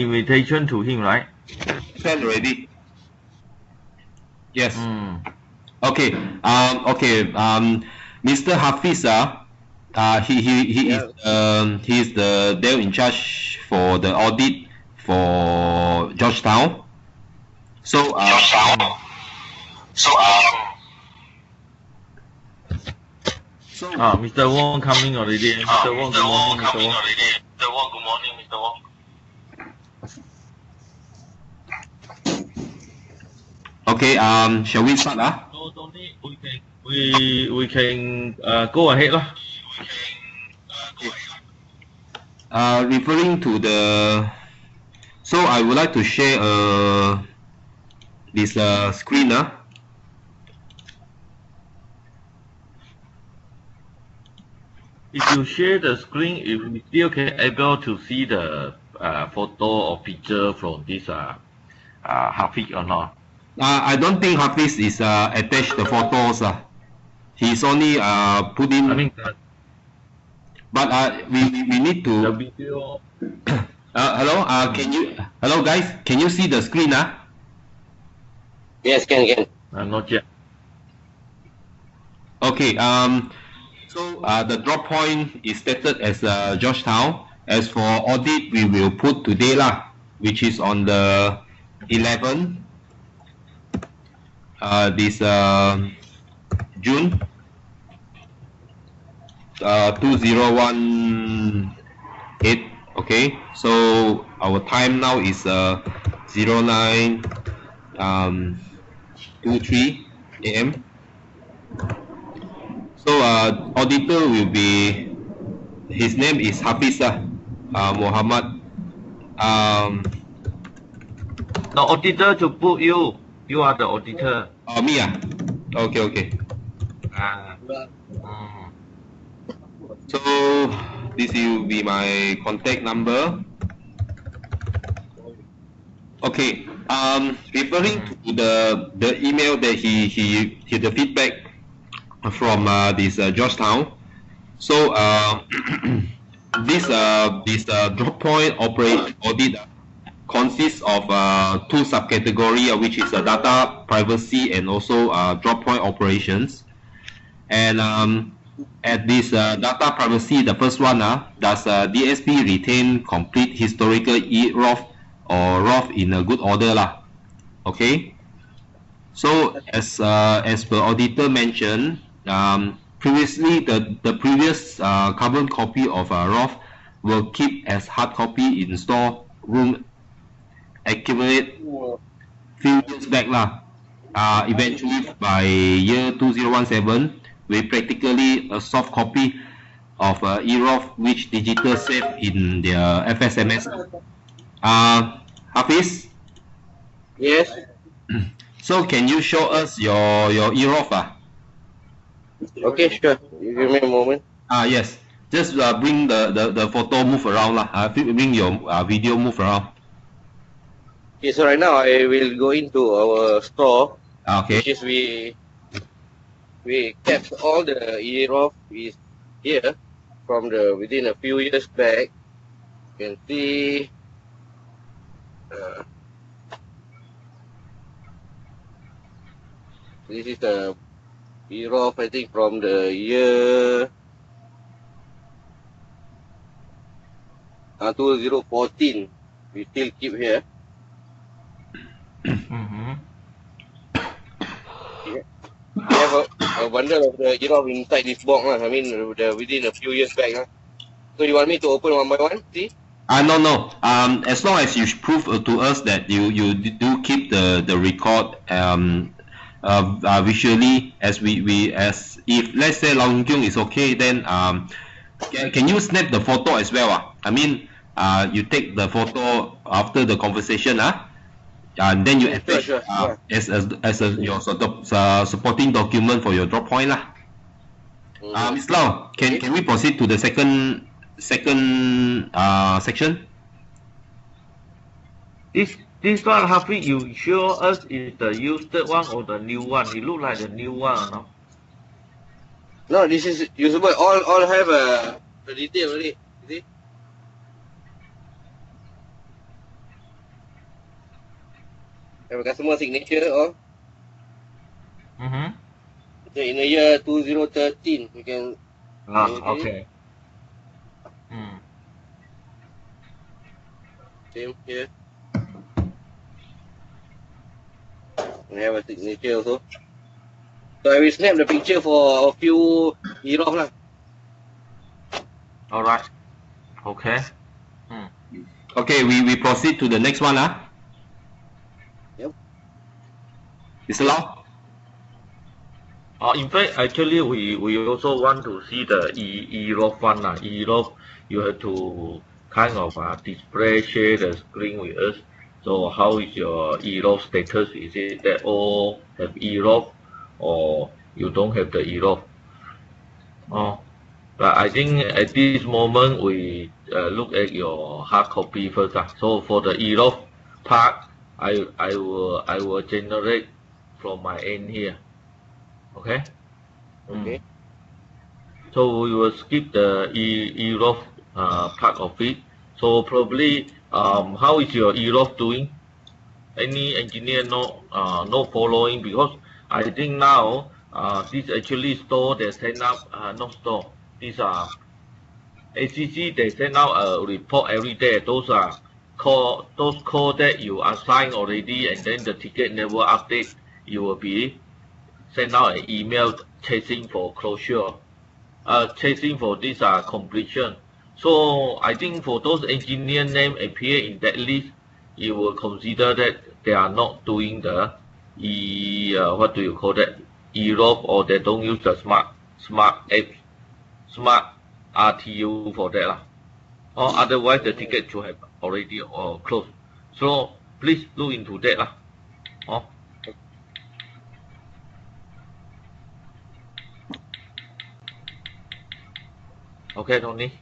invitation to him, right? Send already. Yes. Okay. Mr. Hafiz, he is the Dell in charge for the audit for Georgetown. So Mr. Wong coming already. Mr. Wong, good morning, Mr. Wong. Mr. Wong, good morning, Mr. Wong. Okay, shall we start? No, don't need. We can go ahead lah. Referring to the, so I would like to share this screen. If you share the screen, if we still can able to see the photo or picture from this Hafiz or not? I don't think Hafiz is attached the photos. He's only put in. I mean, but we need to. the video. Hello. Hello guys. Can you see the screen? Yes, can. Not yet. Okay. So the drop point is stated as Georgetown. As for audit, we will put today lah, which is on the 11th. This June 2018. Okay, so our time now is 09:23 AM. So auditor will be, his name is Hafiz Muhammad. The auditor to put you. You are the auditor. Me Okay. So this will be my contact number. Okay. Referring to the email that he the feedback from this Georgetown. So this drop point audit consists of two subcategories, which is data privacy and also drop point operations. And at this data privacy, the first one, does DSP retain complete historical EROF or ROF in a good order lah? Okay. So as per auditor mentioned, previously the previous carbon copy of ROF will keep as hard copy in store room, accumulate few years back lah. Eventually by year 2017, we practically a soft copy of EROF which digital save in their FSMS. Hafiz? Yes. So can you show us your EROF? Okay, sure. You give me a moment. Yes. Just bring the photo move around lah. Bring your video move around. Okay, so right now I will go into our store. Okay. Which is we kept all the EROF is here from the within a few years back. You can see this is the EROF, I think, from the year 2014. We still keep here. We have a bundle of the EROF inside this box. I mean, within a few years back. So you want me to open one by one? See? No. As long as you prove to us that you do keep the record visually, as as if let's say Long Kyung is okay, then can you snap the photo as well? I mean, you take the photo after the conversation, and then you attach as your sort of supporting document for your drop point lah. Ms. Lau, can we proceed to the second section? This one, Hafiz, you show us is the used one or the new one? It look like the new one, no? No, this is usable. All have the detail already. See? have a customer signature or Mm-hmm. in the year 2013. You can Okay. same here. We have a signature also. So I will snap the picture for a few EROF lah. All right. Okay. Okay, we proceed to the next one. Yep. Mr. Lau? In fact, actually, we also want to see the EROF one. EROF, you have to kind of display, share the screen with us. So how is your EROF status? Is it that all have EROF or you don't have the EROF? But I think at this moment we look at your hard copy first. So for the EROF part, I will generate from my end here. Okay. Okay. So we will skip the EROF part of it. So probably how is your EROF doing? Any engineer not following? Because I think now this actually store they send up not store. These are ACC they send out a report every day. Those are call that you assign already, and then the ticket never update. You will be send out an email chasing for closure, chasing for this completion. So I think for those engineer name appear in that list, you will consider that they are not doing the what do you call that, EROF, or they don't use the smart RTU for that or otherwise the ticket should have already closed. So please look into that Okay, Tony.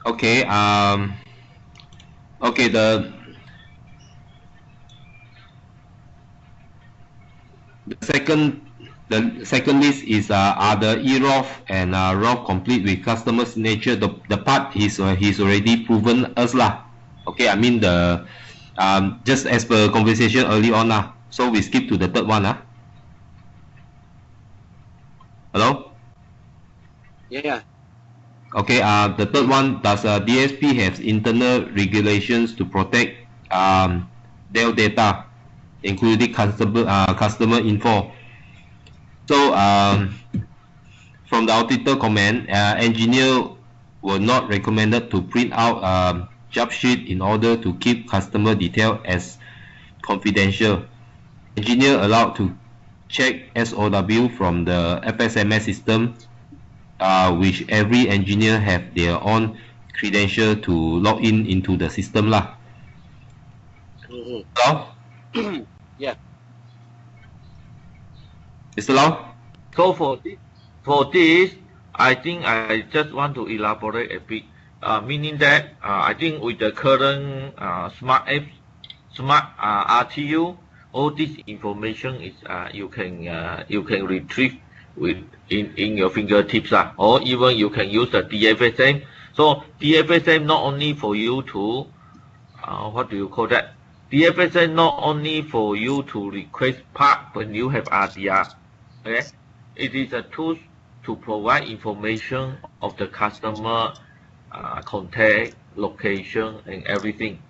Okay. Okay. The second list is are the EROF and ROF complete with customer signature. The part he's already proven us lah. Okay, I mean the just as per conversation early on lah. So we skip to the third one Hello? Yeah. Okay, the third one, does DSP have internal regulations to protect their data, including customer info? So from the auditor comment, engineer were not recommended to print out job sheet in order to keep customer detail as confidential. Engineer allowed to check SOW from the FSMS system, which every engineer have their own credential to log into the system lah. Lau? Yeah. Mr. Lau? So for this, I think I just want to elaborate a bit. Meaning that I think with the current smart apps, smart RTU, all this information is you can retrieve in your fingertips or even you can use the DFSM. So DFSM not only for you to what do you call that? DFSM not only for you to request part when you have RDR. Okay, it is a tool to provide information of the customer contact, location, and everything.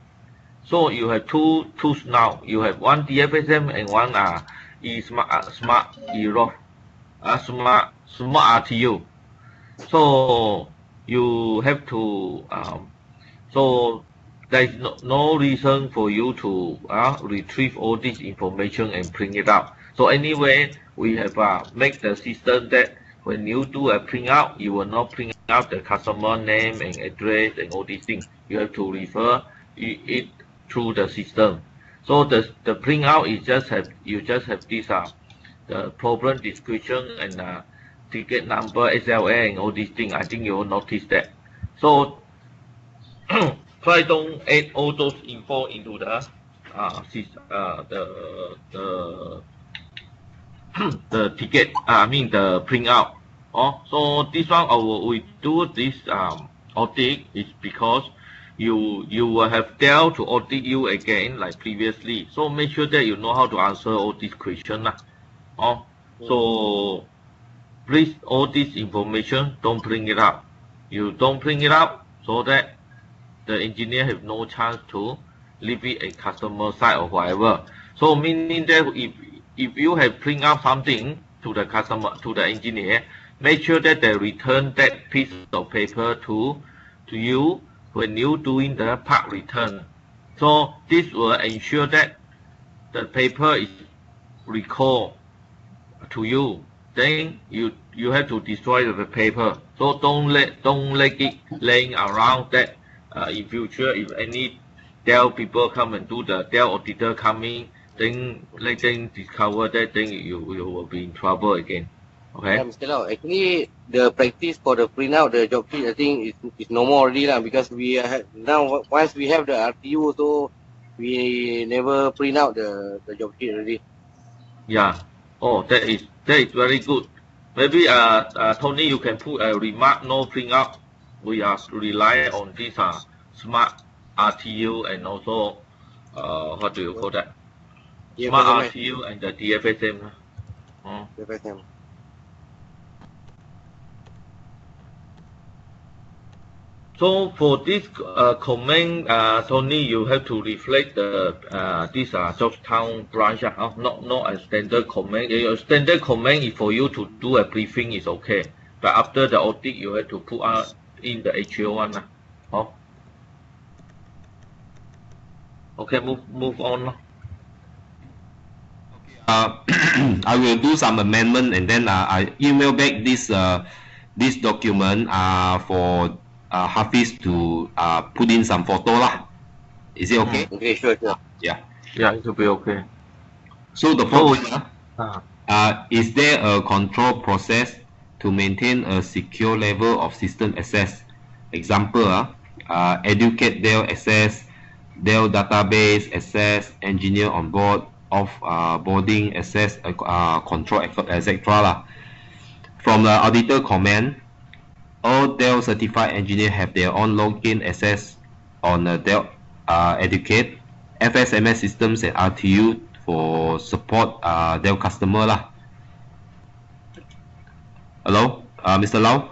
So you have two tools now. You have one DFSM and one smart EROF, smart RTU. So you have to so there is no reason for you to retrieve all this information and print it out. So anyway, we have make the system that when you do a print out, you will not print out the customer name and address and all these things. You have to refer it through the system. So the print out is you just have this the problem description and ticket number, SLA, and all these things. I think you will notice that. So try don't add all those info into the the ticket. I mean the print out. So this one we do this audit is because you will have Dell to audit you again like previously. So make sure that you know how to answer all these questions. So please, all this information, don't bring it up. You don't bring it up so that the engineer have no chance to leave it a customer side or whatever. So meaning that if you have bring up something to the customer, to the engineer, make sure that they return that piece of paper to you when you doing the part return. So this will ensure that the paper is recalled to you. Then you have to destroy the paper. So don't let it laying around that in future if any Dell people come and do the Dell auditor coming, then let them discover that, then you will be in trouble again. Okay. Mr. Lau, actually the practice for the print out the job sheet, I think is no more already lah, because we now once we have the RTU, so we never print out the job sheet already. Yeah. Oh, that is very good. Maybe Tony, you can put a remark, no print out. We are relying on this smart RTU and also what do you call that? Smart RTU and the DFSM. DFSM. So for this comment, Tony, you have to reflect the this Georgetown branch, not a standard comment. Your standard comment is for you to do a briefing is okay, but after the audit, you have to put in the HO one. Okay, move on. I will do some amendment and then I email back this document for Hafiz to put in some photo lah. Is it okay? Okay, sure. Yeah, it will be okay. So the first is there a control process to maintain a secure level of system access? Example, educate Dell access, Dell database access, engineer on board, boarding access, control, etc. lah. From the auditor comment, all Dell certified engineers have their own login access on Dell Educate, FSMS systems and RTU for support Dell customer lah. Hello, Mr. Lau?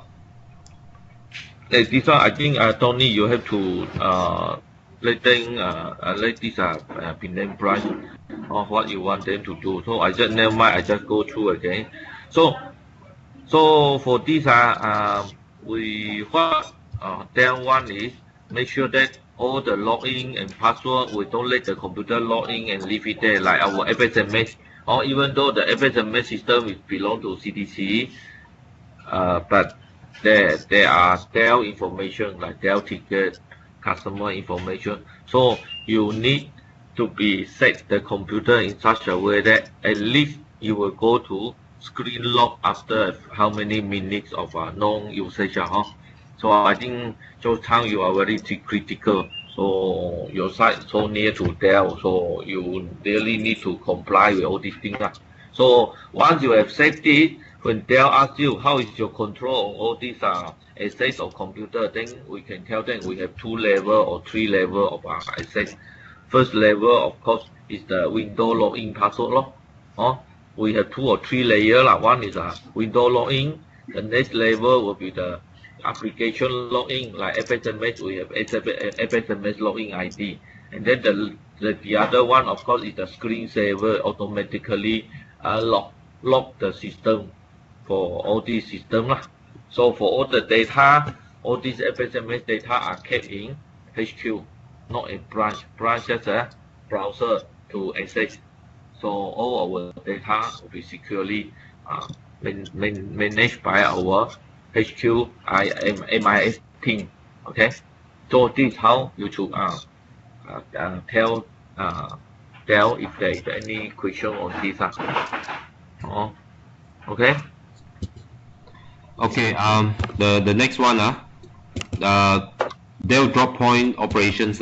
This one, I think Tony, you have to let them let this Penang branch of what you want them to do. So I just never mind. I just go through again. So for this Dell one is make sure that all the login and password, we don't let the computer log in and leave it there like our FSMS. Or even though the FSMS system is belong to CDC, but there are Dell information like Dell ticket, customer information. So you need to be set the computer in such a way that at least you will go to screen lock after how many minutes of non-usage. So I think Georgetown, you are very critical. So your site so near to Dell, so you really need to comply with all these things. So once you have set it, when Dell asks you how is your control on all these access of computer, then we can tell them we have 2 level or 3 level of access. First level, of course, is the window login password. We have 2 or 3 layers. One is a window login. The next level will be the application login, like FSMS. We have FSMS login ID, and then the other one, of course, is the screensaver. Automatically lock the system for all these systems. So for all the data, all these FSMS data are kept in HQ, not a branch. Branch is a browser to access. So all our data will be securely managed by our HQ MIS team. Okay. So this is how you should tell Dell if there is any question on this. Okay. Okay. The next one Dell drop point operations.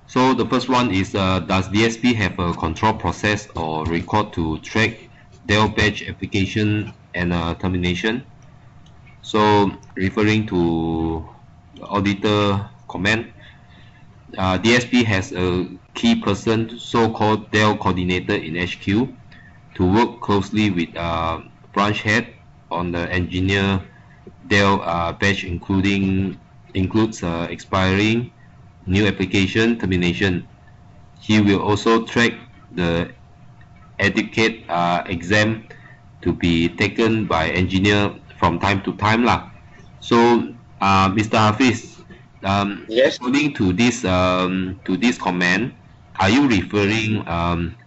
So the first one is does DSP have a control process or record to track Dell batch application and termination? So referring to the auditor comment, DSP has a key person, so-called Dell coordinator in HQ, to work closely with branch head on the engineer Dell batch, includes expiring, new application, termination. He will also track the etiquette exam to be taken by engineer from time to time lah. So, Mr. Hafiz, Yes. according to this comment, are you referring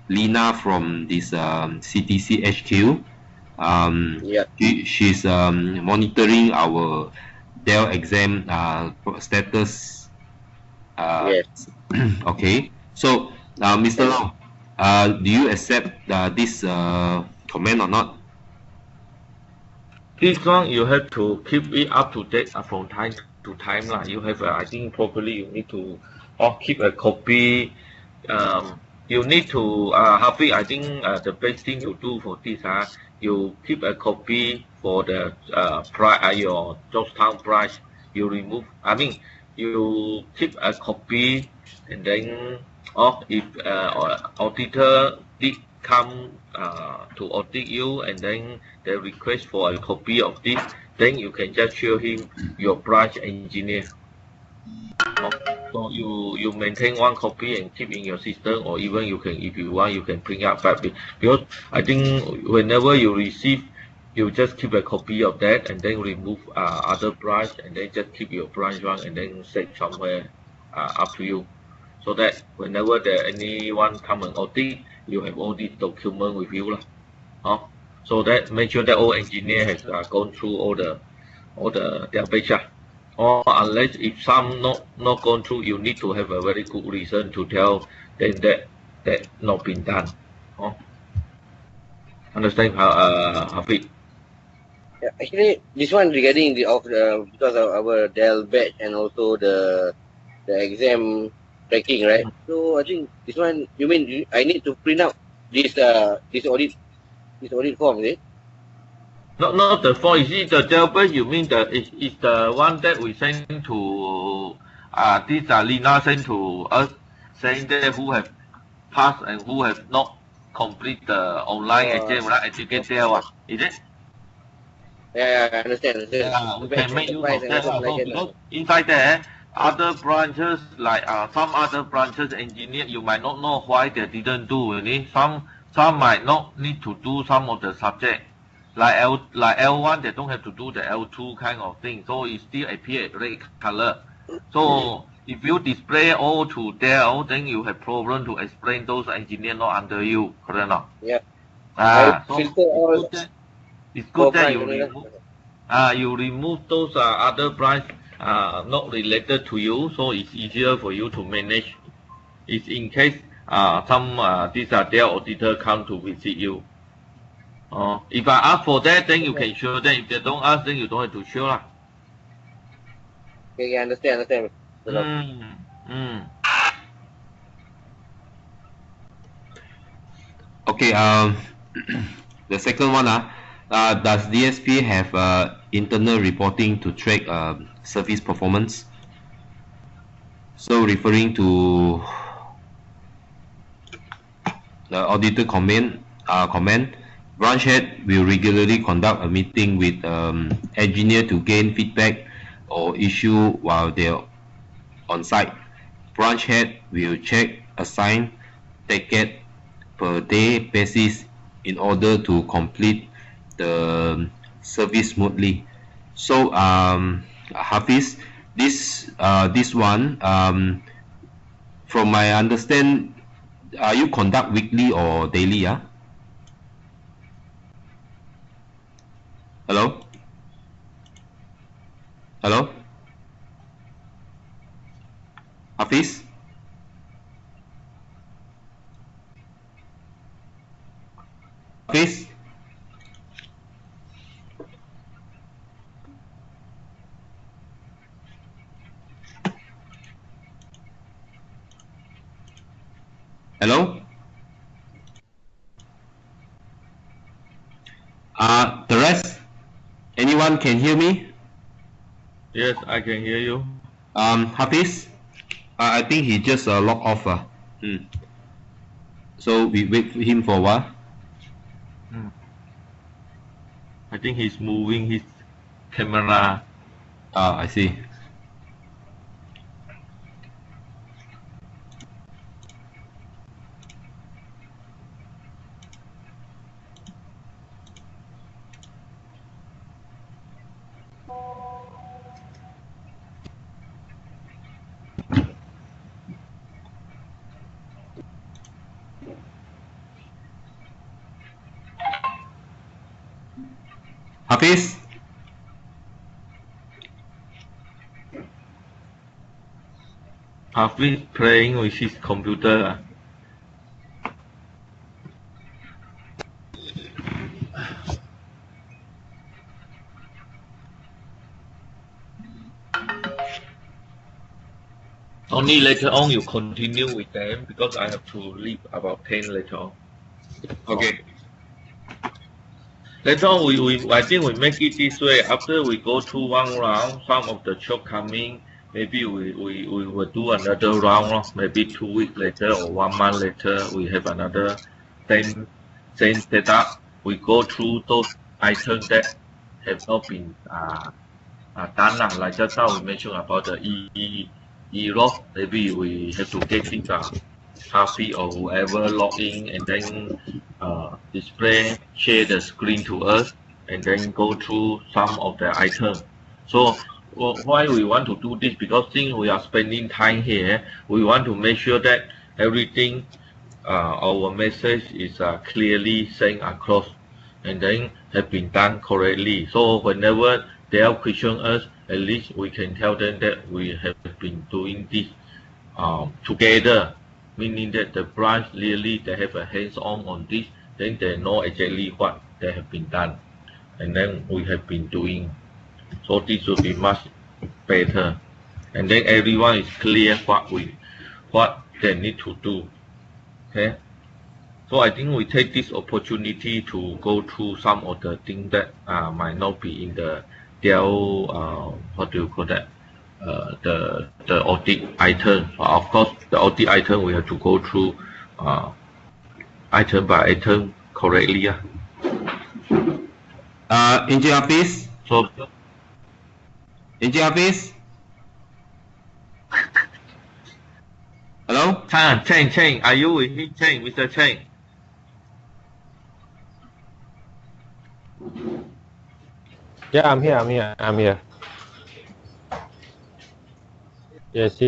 Lina from this CTC HQ? Yeah. She's monitoring our Dell exam status. Yes. Okay. So, Mr. Long, do you accept this comment or not? This one you have to keep it up to date from time to time lah. You have, I think probably you need to keep a copy. You need to, Happy, I think the best thing you do for this, you keep a copy for the your Georgetown branch. You remove, you keep a copy, and then if auditor did come to audit you, and then they request for a copy of this, then you can just show him your branch engineer. So you maintain one copy and keep in your system, or even you can, if you want, you can print out. But because I think whenever you receive, you just keep a copy of that, and then remove other branch, and then just keep your branch one, and then save somewhere up to you, so that whenever there anyone come and audit, you have all this document with you lah. So that make sure that all engineer has gone through all the database. Or unless if some not gone through, you need to have a very good reason to tell them that not been done. Understand how Hafiz? Yeah, actually, this one regarding because of our Dell batch and also the exam tracking, right? So I think this one, you mean I need to print out this audit form, is it? Not the form. You see the database. You mean is the one that we send to this Lina sent to us, saying that who have passed and who have not complete the online exam, right? Educate there, is it? Yeah, I understand. Yeah, we can make use of that also, because inside there, other branches, like some other branches engineer, you might not know why they didn't do. Some might not need to do some of the subject. Like L1, they don't have to do the L2 kind of thing, so it still appear red color. So if you display all to Dell, then you have problem to explain those engineer not under you, correct or not? Yeah. So it's good that you remove those other branch not related to you, so it's easier for you to manage. It's in case these are their auditor come to visit you. If I ask for that, then you can show them. If they don't ask, then you don't have to show lah. Okay, I understand. Okay. The second one, does DSP have internal reporting to track service performance? So referring to the auditor comment, branch head will regularly conduct a meeting with engineer to gain feedback or issue while they're on site. Branch head will check assign ticket per day basis in order to complete the service smoothly. So Hafiz, this one, from my understand, you conduct weekly or daily? Hello? Hafiz? Hafiz? Hello? The rest? Anyone can hear me? Yes, I can hear you. Hafiz? I think he just log off. So we wait for him for a while. I think he's moving his camera. I see. Hafiz? Hafiz playing with his computer. Only later on you continue with them because I have to leave about 10 later on. Okay. Later on, I think we make it this way. After we go through one round, some of the shortcoming, maybe we will do another round. Maybe 2 weeks later or 1 month later, we have another same setup. We go through those items that have not been done. Like just now we mentioned about the E-log. Maybe we have to get it Happy or whoever log in and then display, share the screen to us, and then go through some of the items. So why we want to do this? Because since we are spending time here, we want to make sure that everything, our message is clearly sent across and then have been done correctly. So whenever they are question us, at least we can tell them that we have been doing this together. Meaning that the branch really they have a hands-on on this, then they know exactly what they have been done, and then we have been doing. So this will be much better, and then everyone is clear what they need to do. Okay. So I think we take this opportunity to go through some of the things that might not be in the Dell, what do you call that? The audit item. Of course, the audit item we have to go through item by item correctly. Engineer Hafiz? So, Engineer Hafiz? Hello? Cheng, are you with me, Cheng, Mr. Cheng? Yeah, I'm here. Yes.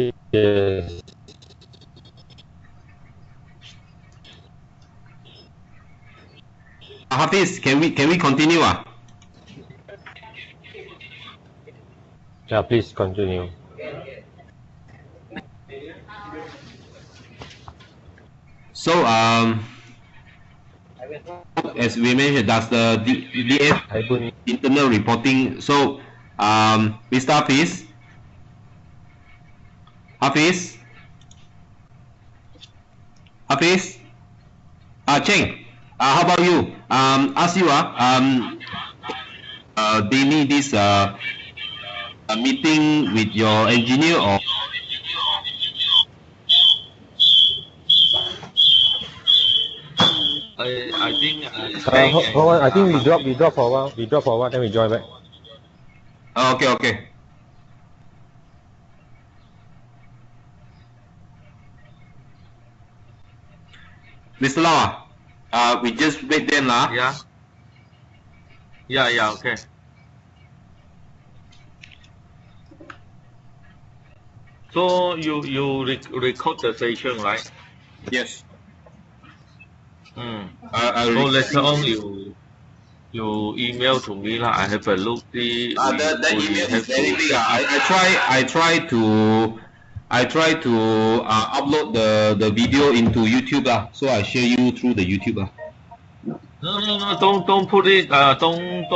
Hafiz, can we continue? Yeah, please continue. So as we mentioned, that's the DS internal reporting. So Mr. Hafiz? Cheng, how about you? Ask you, they need this a meeting with your engineer or? I think. Hold on, I think we drop for a while. Then we join back. Okay. Mr. Lau, we just wait then lah. Yeah, okay. So you record the session, right? Yes. So later on you email to me lah. I have a look. The email is very big. I try to upload the video into YouTube so I share you through the YouTube No, don't put it. Don't.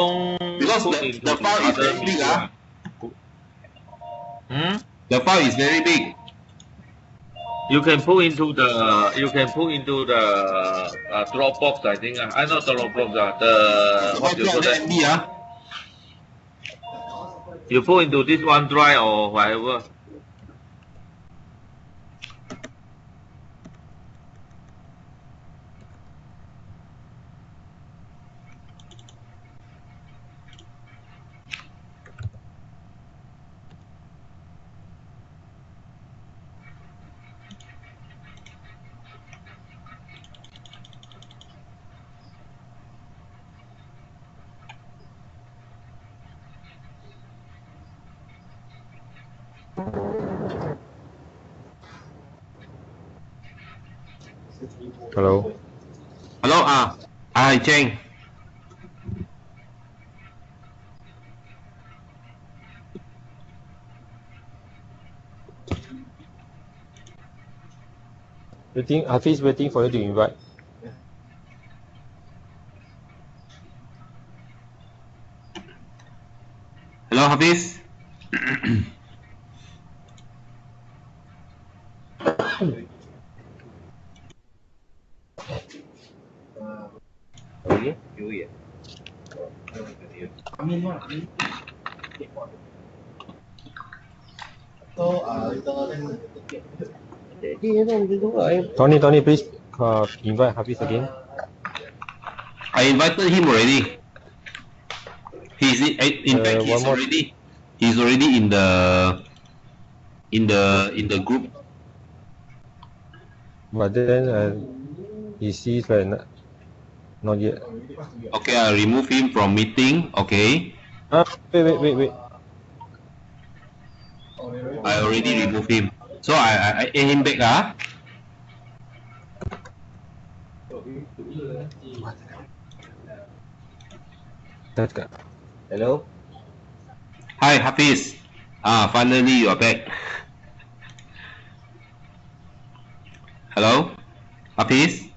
Because the file is very big The file is very big. You can put into the Dropbox. I think. I not Dropbox. What do you call that? You put into this OneDrive or whatever. Hello. Hello, hi, Cheng. Waiting, Hafiz waiting for you to invite. Hello, Hafiz. Okay. Tony, please invite Hafiz again. I invited him already. In fact, One more. he's already in the group. But then he sees like not yet. Okay, I remove him from meeting. Okay, Wait. I already removed him. So I add him back. Hello. Hi, Hafiz. Finally you are back. Hello, Hafiz.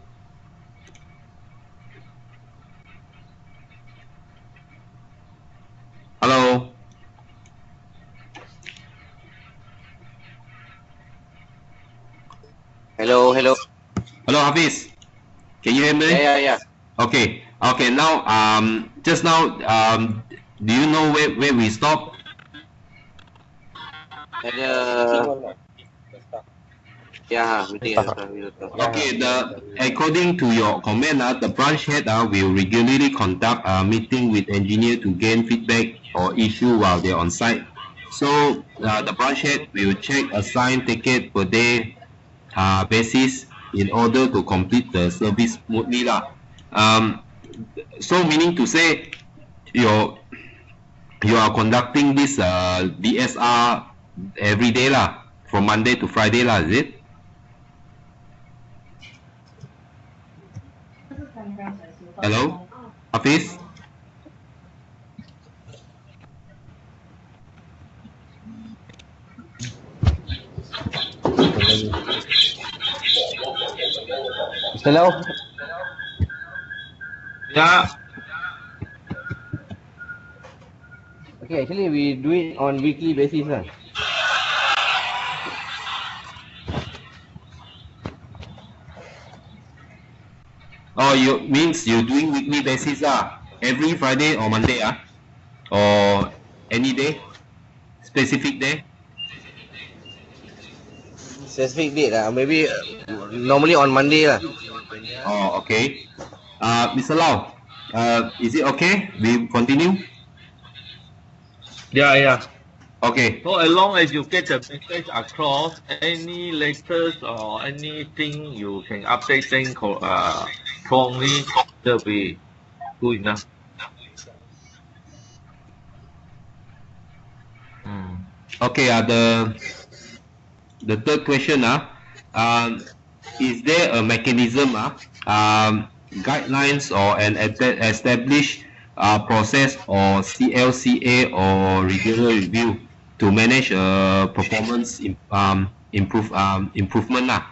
Hello. Hello. Hello, Hafiz. Can you hear me? Yeah. Okay. Now, just now, do you know where we stopped? Meeting. Okay. According to your comment, the branch head will regularly conduct a meeting with engineer to gain feedback or issue while they're on site. So the branch head will check assigned ticket per day basis in order to complete the service smoothly lah. So meaning to say, you are conducting this DSR every day lah, from Monday to Friday lah, is it? Hello, Hafiz. Hello. Yeah. Okay, actually we do it on weekly basis lah. Oh, means you doing weekly basis every Friday or Monday or any day, specific day? Specific date lah. Maybe normally on Monday lah. Oh, okay. Mr. Lau, is it okay? We continue? Yeah. Okay. So as long as you get the message across, any letters or anything you can update them promptly, that'll be good enough. Okay. The third question is there a mechanism guidelines or an established process or CLCA or regular review to manage performance improvement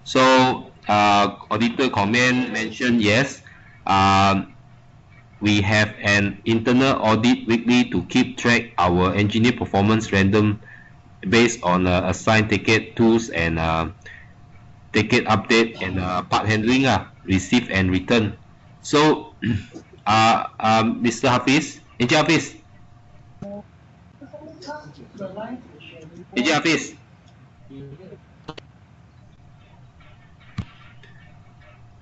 So auditor comment mentioned yes. We have an internal audit weekly to keep track our engineer performance random based on assigned ticket tools and ticket update and part handling receive and return. So Mr. Hafiz, Encik Hafiz. Encik Hafiz.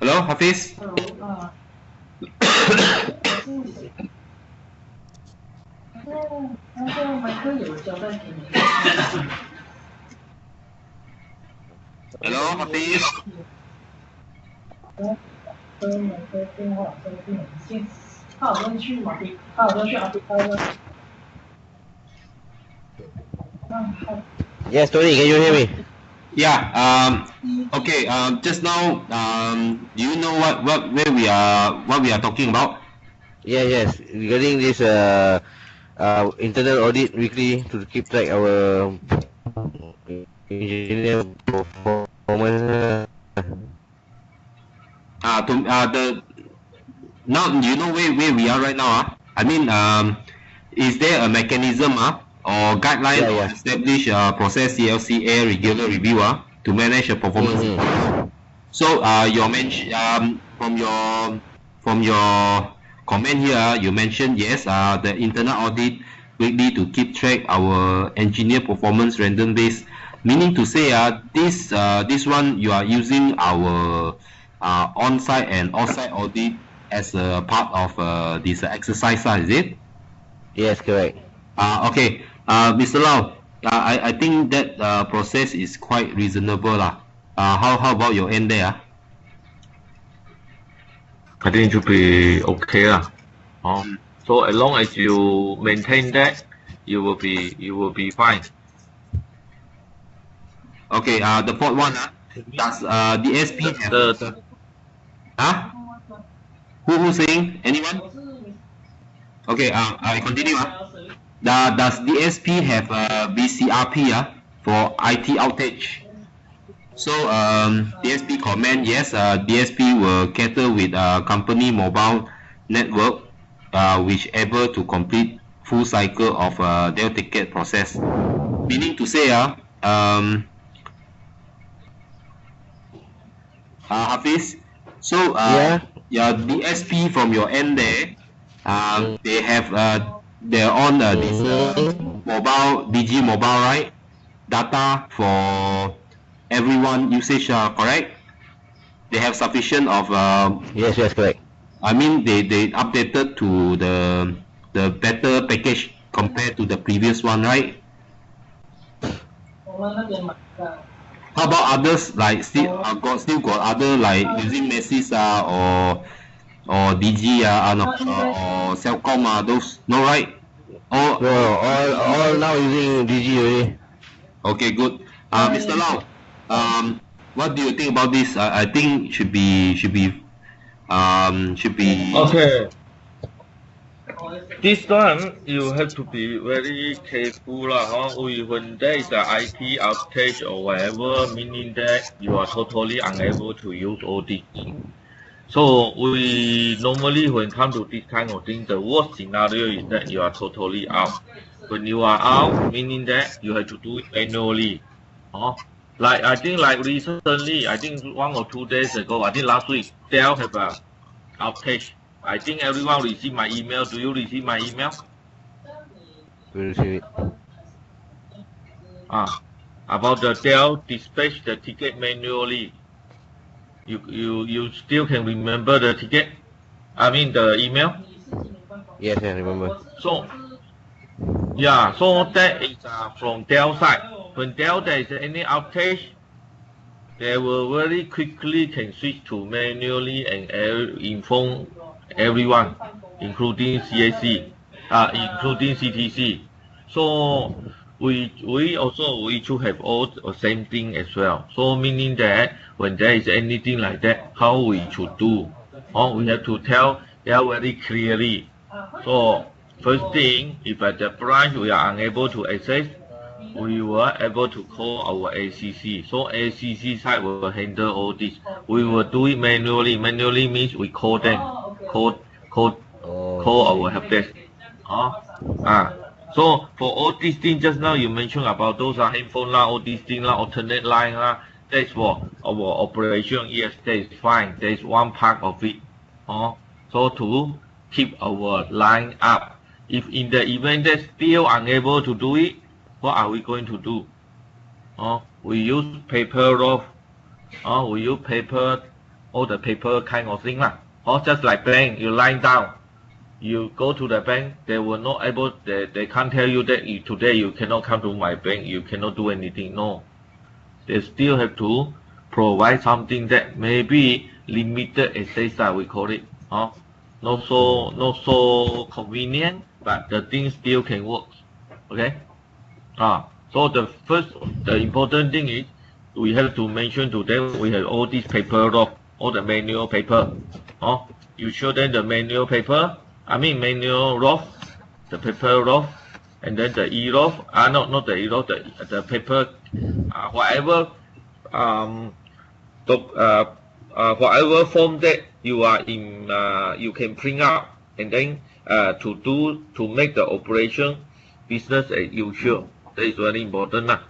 Hello, Hafiz. Hello, Hafiz. Yes, Tony, can you hear me? Yeah. Okay. Just now, do you know where we are talking about? Yes. Regarding this internal audit weekly to keep track our engineer performance. The now you know where we are right now. I mean, is there a mechanism or guideline or established process CLCA regular review to manage a performance? So you mention from your comment here, you mentioned yes, the internal audit weekly to keep track our engineer performance random base, meaning to say this one you are using our on-site and off-site audit as a part of this exercise, is it? Yes, correct. Okay, Mr. Lau, I think that process is quite reasonable how about your end there? I think it should be okay So as long as you maintain that, you will be fine. Okay. The fourth one. Does DSP have who's saying? Anyone? Okay. I continue. Does DSP have BCRP for IT outage? So DSP comment yes. DSP will cater with company mobile network, which able to complete full cycle of their ticket process. Meaning to say Hafiz, so your DSP from your end there, they have their own this mobile DG mobile, right? Data for everyone usage, correct? They have sufficient of Yes, correct. I mean they updated to the better package compared to the previous one, right? How about others like still got other like using Messis or DG or Cellcom those, no, right? All now using DG already. Okay, good. Mr. Lau, what do you think about this? I think should be okay. This one you have to be very careful when there is a IT outage or whatever, meaning that you are totally unable to use Audit. So we normally when come to this kind of thing, the worst scenario is that you are totally out. When you are out, meaning that you have to do it manually. Like I think like recently, I think 1 or 2 days ago, I think last week, Dell have a outage. I think everyone received my email. Do you receive my email? We receive it. About the Dell dispatch the ticket manually. You still can remember the ticket? I mean the email? Yes, I remember. So that is from Dell side. When Dell there is any outage, they will very quickly can switch to manually and inform everyone, including CAC, including CTC. So we should have all the same thing as well. So meaning that when there is anything like that, how we should do? We have to tell them very clearly. So first thing, if at the branch we are unable to access, we were able to call our ACC. So ACC side will handle all this. We will do it manually. Manually means we call them, call our help desk. So for all these things just now you mentioned about those handphone all these things alternate line that's for our operation. Yes, that is fine. That is one part of it. So to keep our line up. If in the event that still unable to do it, what are we going to do? We use paper roll. We use paper, all the paper kind of thing just like bank, you line down. You go to the bank, they will not able. They can't tell you that today you cannot come to my bank. You cannot do anything. No, they still have to provide something that maybe limited access. We call it. Not so convenient, but the thing still can work. Okay. So the important thing is we have to mention to them we have all these paper rough, all the manual paper. Oh, you show them the manual paper. I mean manual rough, the paper rough, and then the e-rough. Not the e-rough, the paper, whatever whatever form that you are in, you can print out, and then to make the operation business as usual. That is very important lah.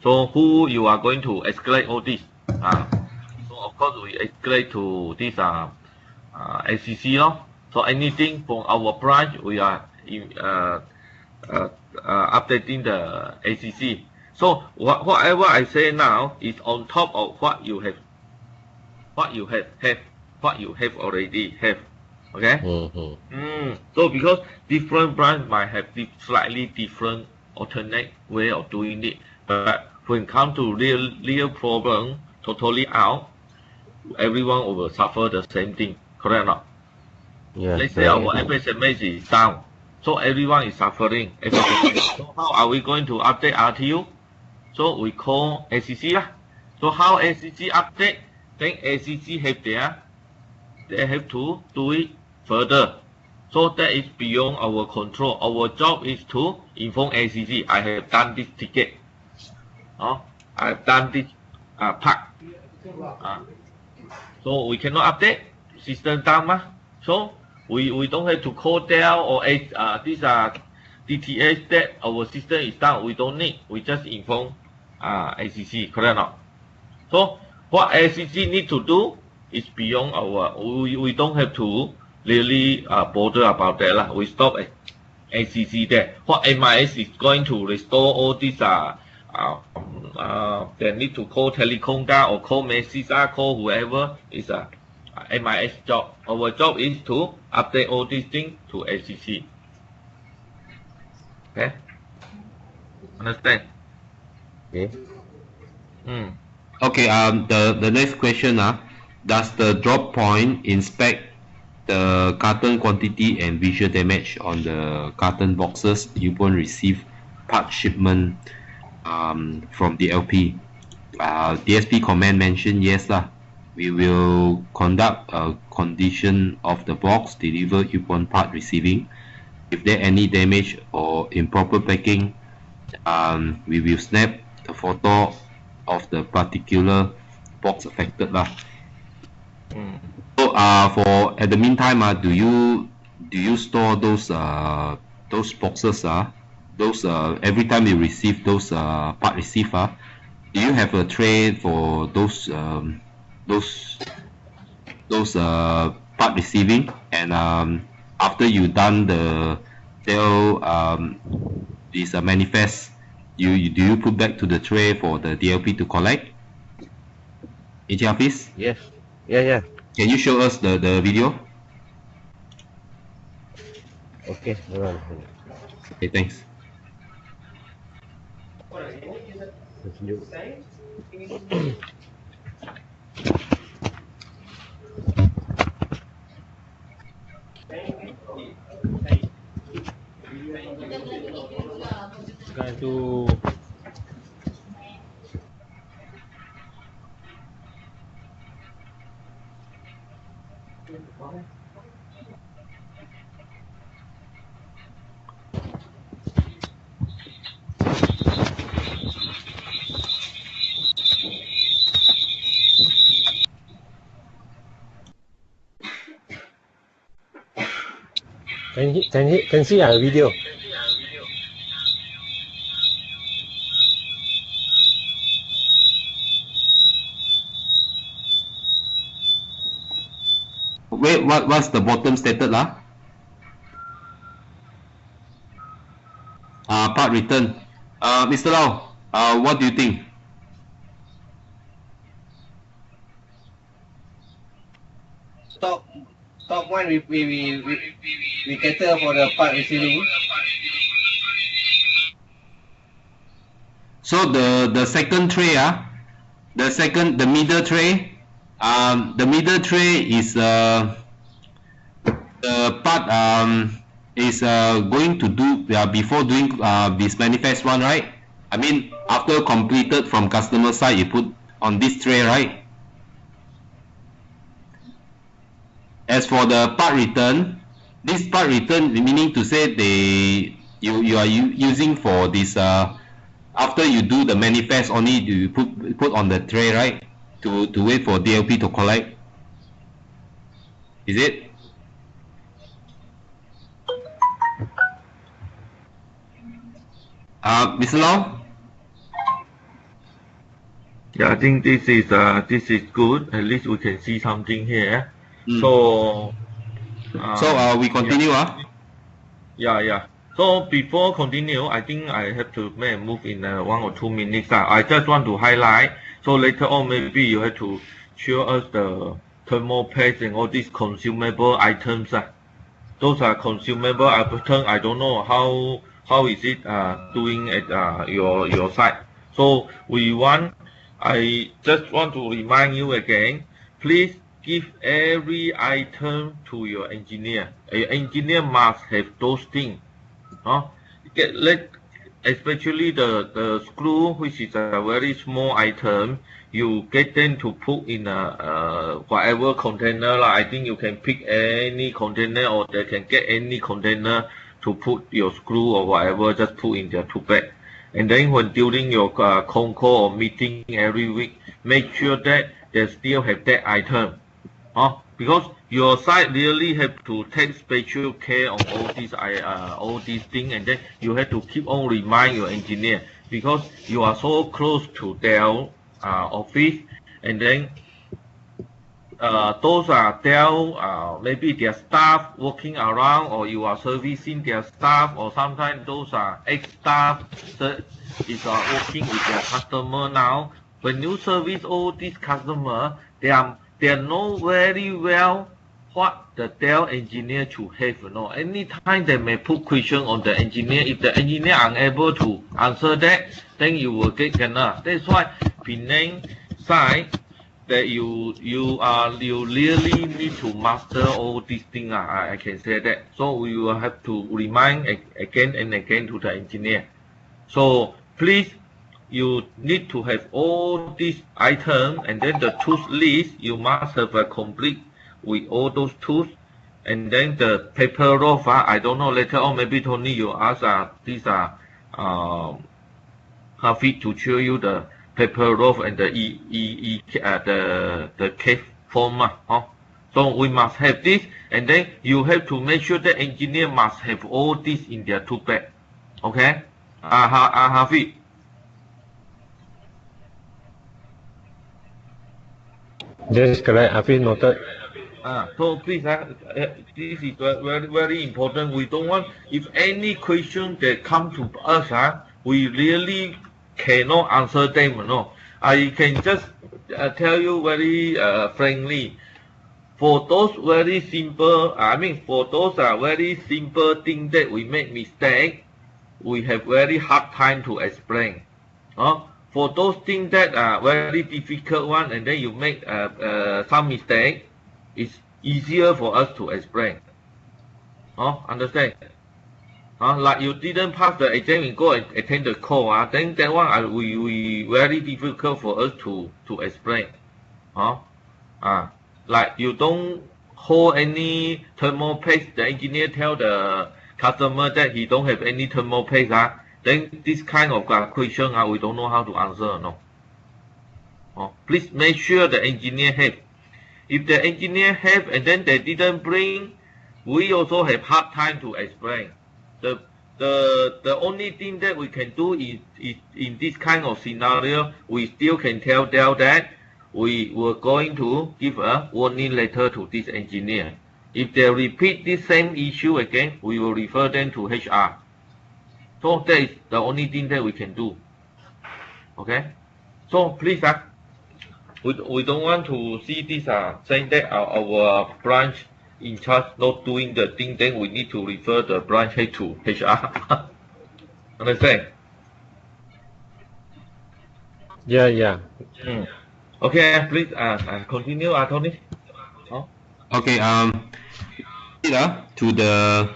So who you are going to escalate all this? So of course we escalate to this SEC law. So anything from our branch we are updating the SEC. So whatever I say now is on top of what you have already have. Okay. So because different branch might have slightly different alternate way of doing it, but when it comes to real problem, totally out, everyone will suffer the same thing. Correct or not? Yeah. Let's say our FSMS is down, so everyone is suffering. So how are we going to update RTU? So we call SEC lah. So how SEC update? Then SEC they have to do it further. So that is beyond our control. Our job is to inform SEC. I have done this ticket. I have done this part. So we cannot update. System down. So we don't have to call Dell or these DTS that our system is down. We don't need. We just inform SEC. Correct or not? So what SEC need to do is beyond our. We don't have to really bother about that lah. We stop at SEC there. What MIS is going to restore all these they need to call telecom guy or call Messi call whoever is MIS job. Our job is to update all these things to SEC. Okay? Understand? Okay. Okay. The next question does the drop point inspect the carton quantity and visual damage on the carton boxes upon receive part shipment from the LP? DSP comment mentioned yes lah. We will conduct a condition of the box delivered upon part receiving. If there any damage or improper packing, we will snap a photo of the particular box affected lah. So for at the meantime, do you store those boxes those every time you receive those part receive do you have a tray for those part receiving, and after you done the this manifest, do you put back to the tray for the DLP to collect? Encik Hafiz? Yes. Yeah. Can you show us the video? Okay. Hold on. Okay, thanks. Sekarang tu can see our video. Wait, what's the bottom stated lah? Part return. Mr. Lau, what do you think? Top one we cater for the part receiving. So the second tray the middle tray, the middle tray is the part is going to do before doing this manifest one, right? I mean, after completed from customer side, you put on this tray, right? As for the part return, this part return meaning to say you are using for this after you do the manifest only you put on the tray, right? To wait for DLP to collect. Is it? Mr. Lau? Yeah, I think this is good. At least we can see something here. So we continue. Yeah. So before continue, I think I have to make a move in 1 or 2 minutes. I just want to highlight. So later on, maybe you have to show us the thermal paste and all these consumable items. Those are consumable items. I don't know how is it doing at your site. So I just want to remind you again. Please give every item to your engineer. Your engineer must have those things. Especially the screw, which is a very small item, you get them to put in a whatever container. I think you can pick any container, or they can get any container to put your screw or whatever. Just put in their tool bag. And then when during your con call or meeting every week, make sure that they still have that item. Because your site really have to take special care on all these things, and then you have to keep on remind your engineer, because you are so close to their office, and then those are their maybe their staff working around, or you are servicing their staff, or sometimes those are ex-staff is working with their customer now. When you service all these customers, they know very well what the Dell engineer should have. Anytime they may put question on the engineer, if the engineer unable to answer that, then you will get kena. That's why Penang side that you really need to master all these things. I can say that. So you will have to remind again and again to the engineer. So please, you need to have all these items, and then the tools list, you must have a complete with all those tools. And then the paper roll, I don't know, later on maybe Tony you ask these are Hafiz to show you the paper roll and the the case form. So we must have this, and then you have to make sure the engineer must have all this in their tool bag. Okay? Hafiz. Yes, correct. Hafiz noted. So please, this is very, very important. We don't want, if any question that come to us, we really cannot answer them. I can just tell you very frankly, for those very simple, for those very simple things that we make mistake, we have very hard time to explain. For those things that are very difficult one, and then you make some mistake, it's easier for us to explain. Understand? Like you didn't pass the exam and go and attend the call, then that one we very difficult for us to explain. Like you don't hold any thermal paste, the engineer tell the customer that he don't have any thermal paste, then this kind of question we don't know how to answer. Please make sure the engineer have. If the engineer have and then they didn't bring, we also have hard time to explain. The only thing that we can do is in this kind of scenario, we still can tell Dell that we were going to give a warning letter to this engineer. If they repeat this same issue again, we will refer them to HR. So that is the only thing that we can do. Okay? So please, we don't want to see this saying that our branch in charge not doing the thing, then we need to refer the branch head to HR. Understand? Yeah. Okay, please continue, Tony. Okay. To the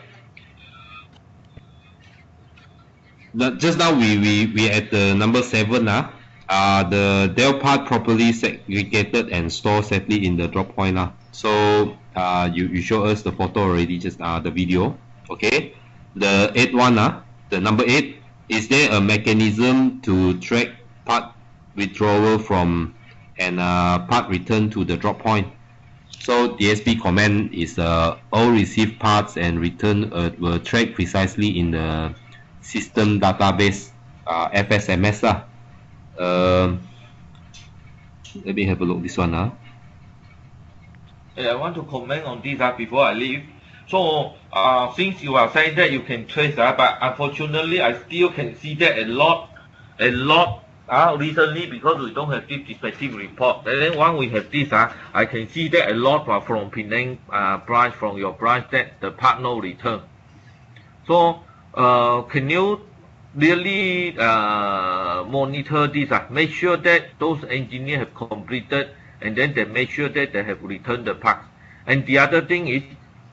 just now we at the number 7 the Dell part properly segregated and stored safely in the drop point So you show us the photo already, just the video. Okay. The 8th one the number 8, is there a mechanism to track part withdrawal from and part return to the drop point? So DSP comment is all received parts and return were tracked precisely in the system database FSMS let me have a look this one I want to comment on this before I leave. So since you are saying that you can trace but unfortunately I still can see that a lot recently, because we don't have this dispatching report. And then once we have this I can see that a lot from Penang branch, from your branch, that the part no return. So can you really monitor this? Make sure that those engineers have completed, and then they make sure that they have returned the parts. And the other thing is,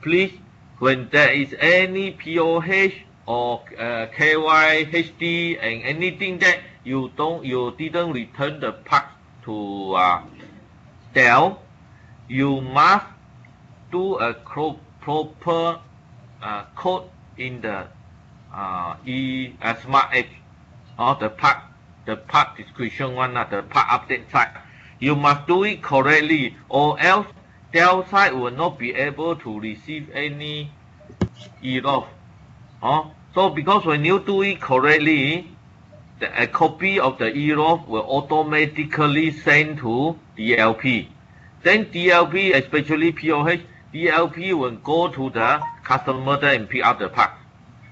please, when there is any POH or KYHD and anything that you didn't return the parts to Dell, you must do a proper code in the Smart Edge, or the part description one, the part update side. You must do it correctly, or else Dell side will not be able to receive any error. So because when you do it correctly, a copy of the error will automatically send to DLP. Then DLP, especially POH, DLP will go to the customer and pick up the parts.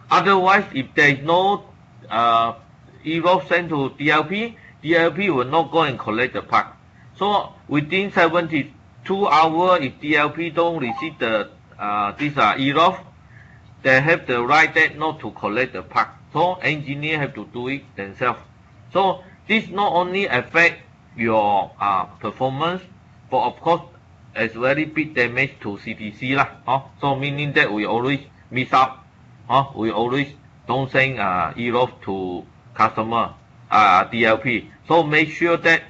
Otherwise, if there is no error sent to DLP, DLP will not go and collect the part. So within 72 hours, if DLP don't receive the this error, they have the right that not to collect the part. So engineers have to do it themselves. So this not only affect your performance, but of course it's very big damage to CTC So meaning that we always miss out. We always don't send error to customer DLP. So make sure that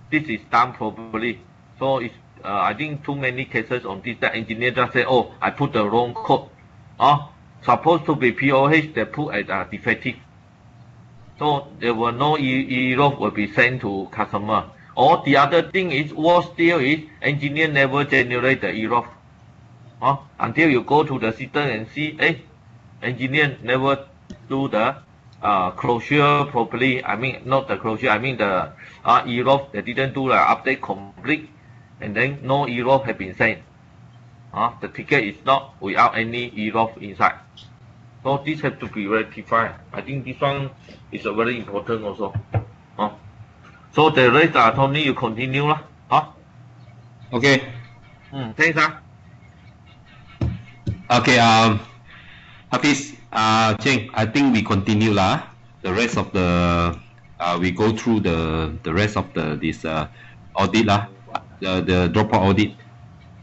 this is done properly. So it's I think too many cases on this, that engineer just say, oh, I put the wrong code. Supposed to be POH, they put as defective. So there will no error will be sent to customer. Or the other thing is, worse still is, engineer never generate the error. Until you go to the system and see, engineer never do the closure properly. I mean, not the closure, I mean the error, they didn't do the update complete, and then no error have been sent. The ticket is not without any error inside. So this has to be rectified. I think this one is a very important also. So the rest Tony, you continue Okay. Thanks Okay, Hafiz, Cheng, I think we continue the rest of the we go through the rest of this audit the dropout audit.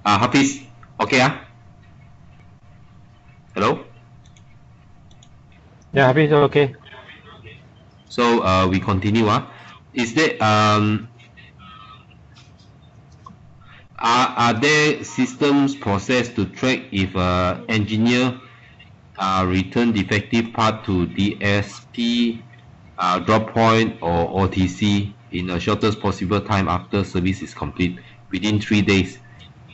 Hafiz, okay Hello? Yeah, Hafiz, okay. So we continue Is there are there systems process to track if engineer return defective part to DSP, drop point or OTC in the shortest possible time after service is complete within 3 days?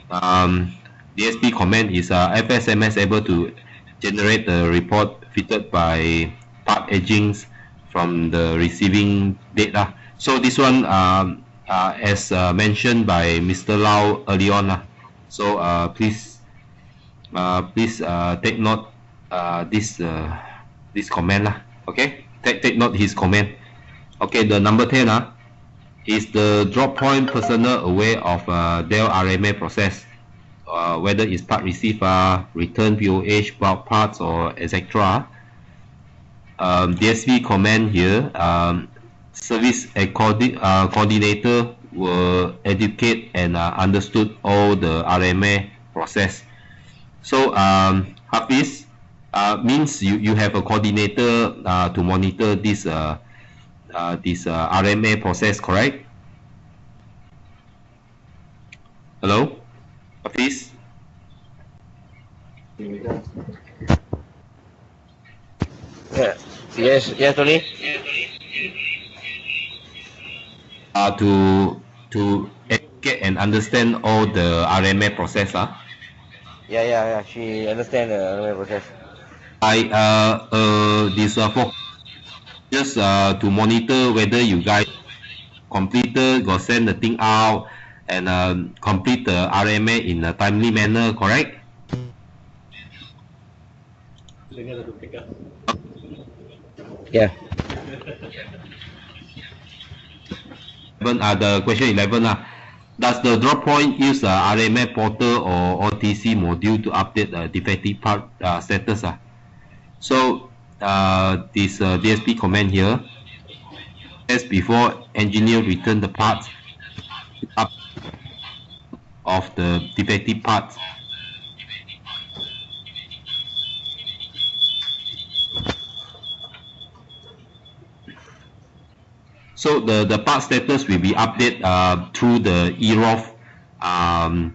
DSP comment is FSMS able to generate the report fitted by part edgings from the receiving data. So this one as mentioned by Mr. Lau early on. So please take note this comment Okay, take note his comment. Okay, the number 10 is the drop point personnel aware of Dell RMA process, whether it's part receive, return POH, bulk parts, or etc. DSV comment here, service coordinator will educate and understood all the RMA process. So Hafiz, means you have a coordinator to monitor this RMA process, correct? Hello, Hafiz? Yeah. Yes, Tony. To get and understand all the RMA process. Yeah. She understand the process. This for just to monitor whether you guys completed, got send the thing out, and complete the RMA in a timely manner, correct? Yeah. The question 11 does the drop point use RMA portal or OTC module to update defective part status? So this DSP comment here, as before engineer return the parts up of the defective parts. So the part status will be updated through the EROF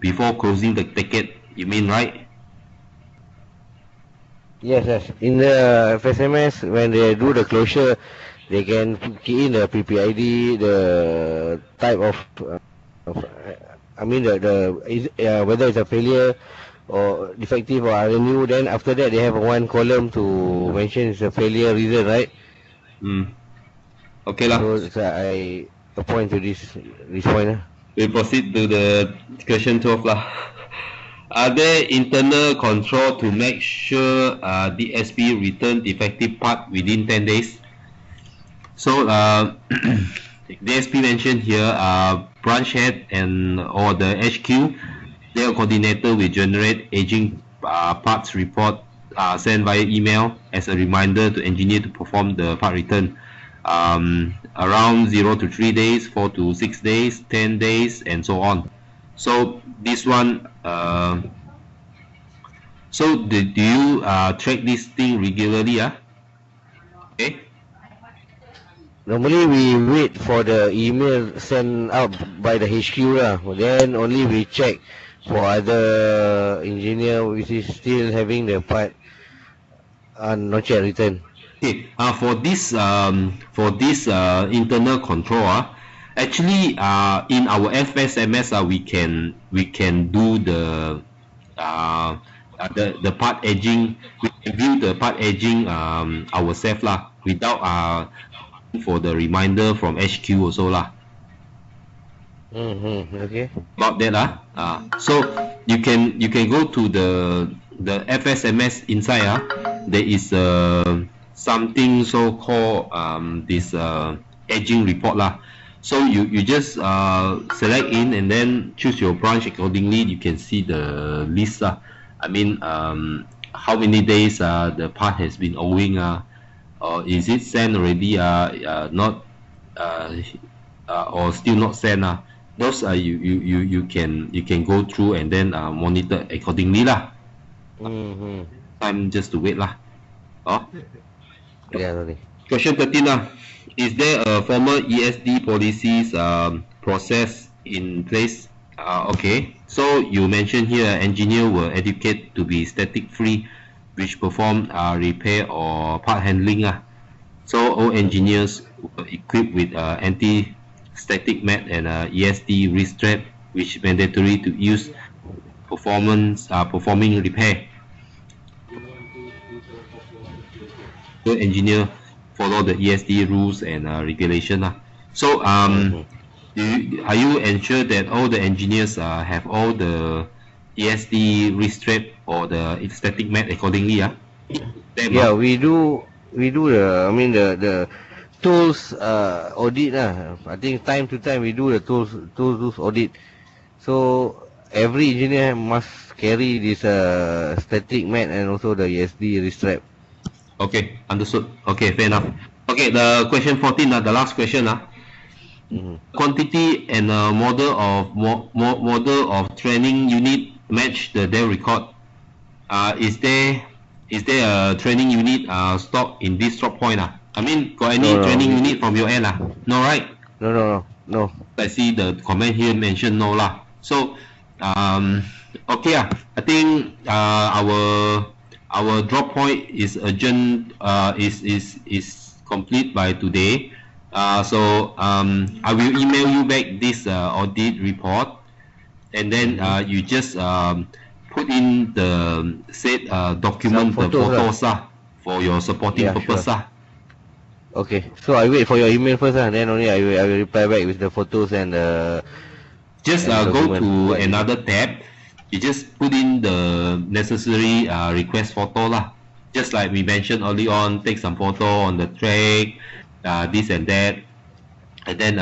before closing the ticket, you mean, right? Yes. In the FSMS, when they do the closure, they can key in the PPID, the type of whether it's a failure or defective or RMU. Then after that, they have one column to mention it's a failure reason, right? Okay lah. So I point to this point. We proceed to the question 12 lah. Are there internal control to make sure DSP return defective part within 10 days? So DSP mentioned here, branch head or the HQ, their coordinator will generate aging parts report sent via email as a reminder to engineer to perform the part return. Around 0 to 3 days, 4 to 6 days, 10 days, and so on. So this one, so do you track this thing regularly? Okay. Normally we wait for the email sent out by the HQ then only we check for other engineer which is still having the part not yet returned. Okay, for this internal control, actually in our FSMS we can do the part edging. We can view the part edging ourselves without for the reminder from HQ also Okay. About that so you can go to the FSMS inside there is something so called this edging report So you just select in and then choose your branch accordingly. You can see the list I mean how many days the part has been owing or is it sent already not or still not sent those you can go through and then monitor accordingly Time just to wait Yeah, Question 13 is there a formal ESD policies process in place? Okay, so you mentioned here engineer will educate to be static free, which perform repair or part handling So all engineers were equipped with anti-static mat and ESD wrist strap, which mandatory to use performing repair. So engineer follow the ESD rules and regulation So are you ensure that all the engineers have all the ESD wrist strap or the static mat accordingly Yeah, we do the tools audit I think time to time we do the tools audit. So every engineer must carry this static mat and also the ESD wrist strap. Okay, understood. Okay, fair enough. Okay, the question 14 the last question Quantity and model of training unit match the Dell record. Is there is there a training unit stock in this drop point? I mean, got any training unit from your end? No, right? No. I see the comment here mentioned no lah. So, okay I think our drop point is urgent. Is complete by today. So I will email you back this audit report, and then you just put in the said document, the photos for your supporting purpose. Sure. Okay, so I wait for your email first, and then only I will reply back with the photos and just go to another tab. You just put in the necessary request photo lah. Just like we mentioned early on, take some photo on the track, this and that, and then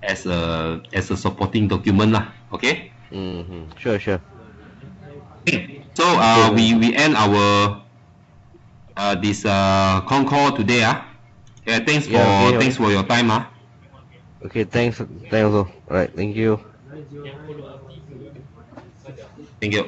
as a supporting document lah. Okay. Sure. Okay. So we end our this con call today. Yeah, thanks for your time. Okay, thanks also. Alright, thank you. Thank you.